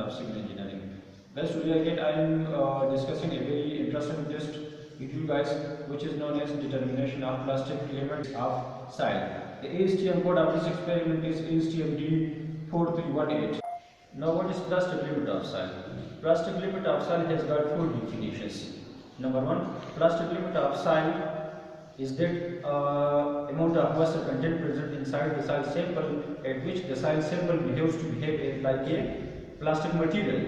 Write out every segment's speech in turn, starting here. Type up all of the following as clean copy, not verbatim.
of Civil Engineering. Guys, today again I am discussing a very interesting test with you guys, which is known as determination of plastic elements of soil. The ASTM code of this experiment is ASTM D4318. Now, what is plastic limit of soil? Plastic limit of soil has got four definitions. Number one, plastic limit of soil is that amount of moisture content present inside the soil sample at which the soil sample behaves to behave like a plastic material.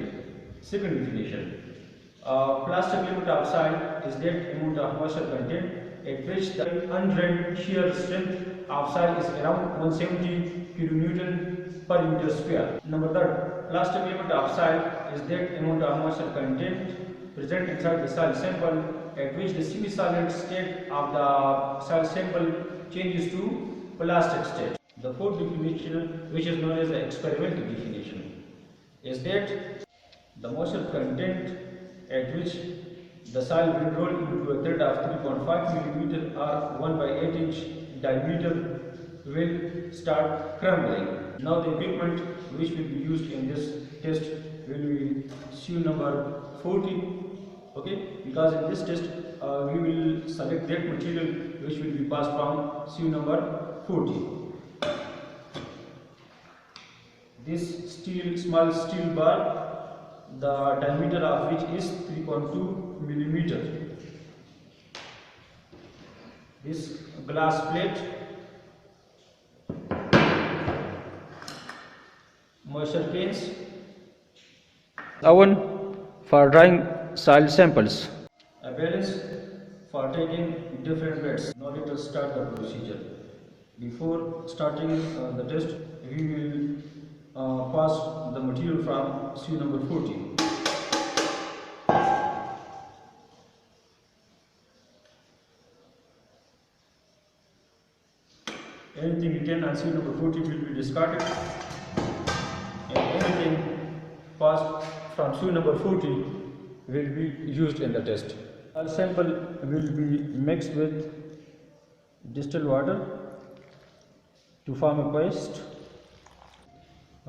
Second definition, plastic limit of soil is that amount of moisture content at which the undrained shear strength of soil is around 170 kN per meter square. Number third, plastic limit of soil is that amount of moisture content present inside the soil sample at which the semi-solid state of the soil sample changes to plastic state. The fourth definition, which is known as the experimental definition, is that the moisture content at which the soil will roll into a thread of 3.5 mm or 1/8 inch diameter will start crumbling. Now the equipment which will be used in this test will be CU number 40. Okay, because in this test we will select that material which will be passed from CU number 40. This small steel bar, the diameter of which is 3.2 millimeter. This glass plate, moisture cans, oven for drying soil samples, a balance for taking different beds. Now let us start the procedure. Before starting the test, we will pass the material from CU number 40. Anything written on CU number 40 will be discarded, and anything passed from CU number 40 will be used in the test. Our sample will be mixed with distilled water to form a paste.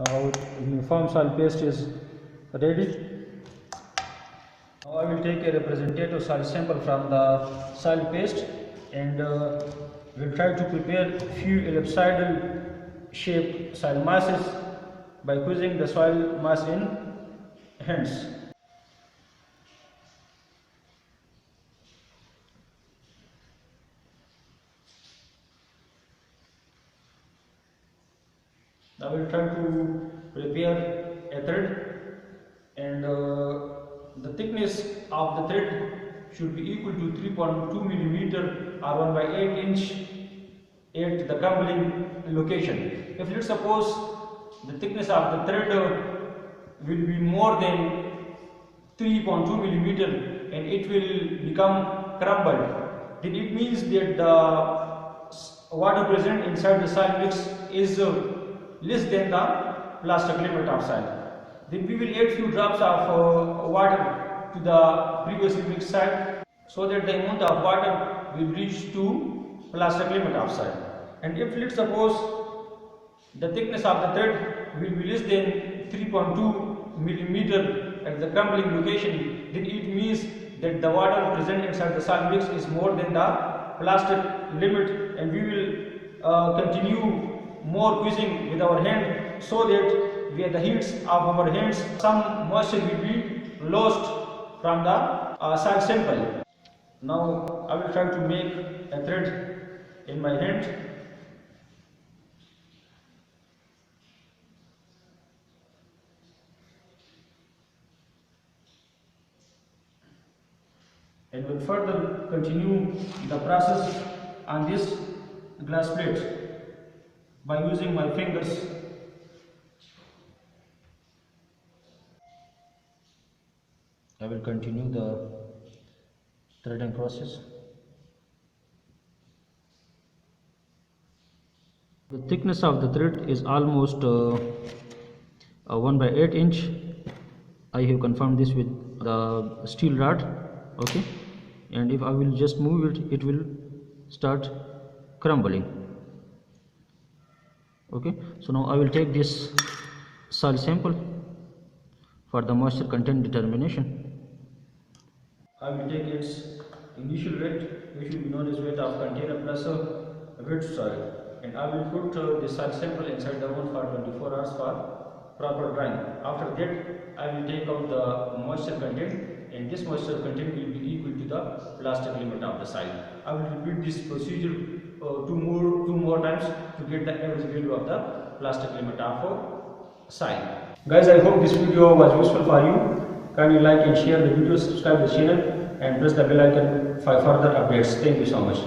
Our uniform soil paste is ready. Now I will take a representative soil sample from the soil paste and will try to prepare few ellipsoidal shaped soil masses by quizzing the soil mass in hands. I will try to prepare a thread, and the thickness of the thread should be equal to 3.2 millimeter or 1/8 inch at the crumbling location. If let's suppose the thickness of the thread will be more than 3.2 millimeter and it will become crumbled, then it means that the water present inside the soil mix is less than the plastic limit of soil. Then we will add few drops of water to the previously mixed soil so that the amount of water will reach to plastic limit of soil. And if let's suppose the thickness of the thread will be less than 3.2 millimeter at the crumbling location, then it means that the water present inside the soil mix is more than the plastic limit, and we will continue more quizzing with our hand so that with the heats of our hands some moisture will be lost from the soil sample. Now I will try to make a thread in my hand. And will further continue the process on this glass plate by using my fingers. I will continue the threading process. The thickness of the thread is almost 1/8 inch. I have confirmed this with the steel rod. Okay, and if I will just move it, it will start crumbling. Okay, so now I will take this soil sample for the moisture content determination. I will take its initial weight, which will be known as weight of container plus wet soil, and I will put the soil sample inside the oven for 24 hours for proper drying. After that, I will take out the moisture content, and this moisture content will be equal to the plastic limit of the soil. I will repeat this procedure two more times to get the average value of the plastic limit of soil. Guys, I hope this video was useful for you. Kindly like and share the video, subscribe the channel, and press the bell icon for further updates. Thank you so much.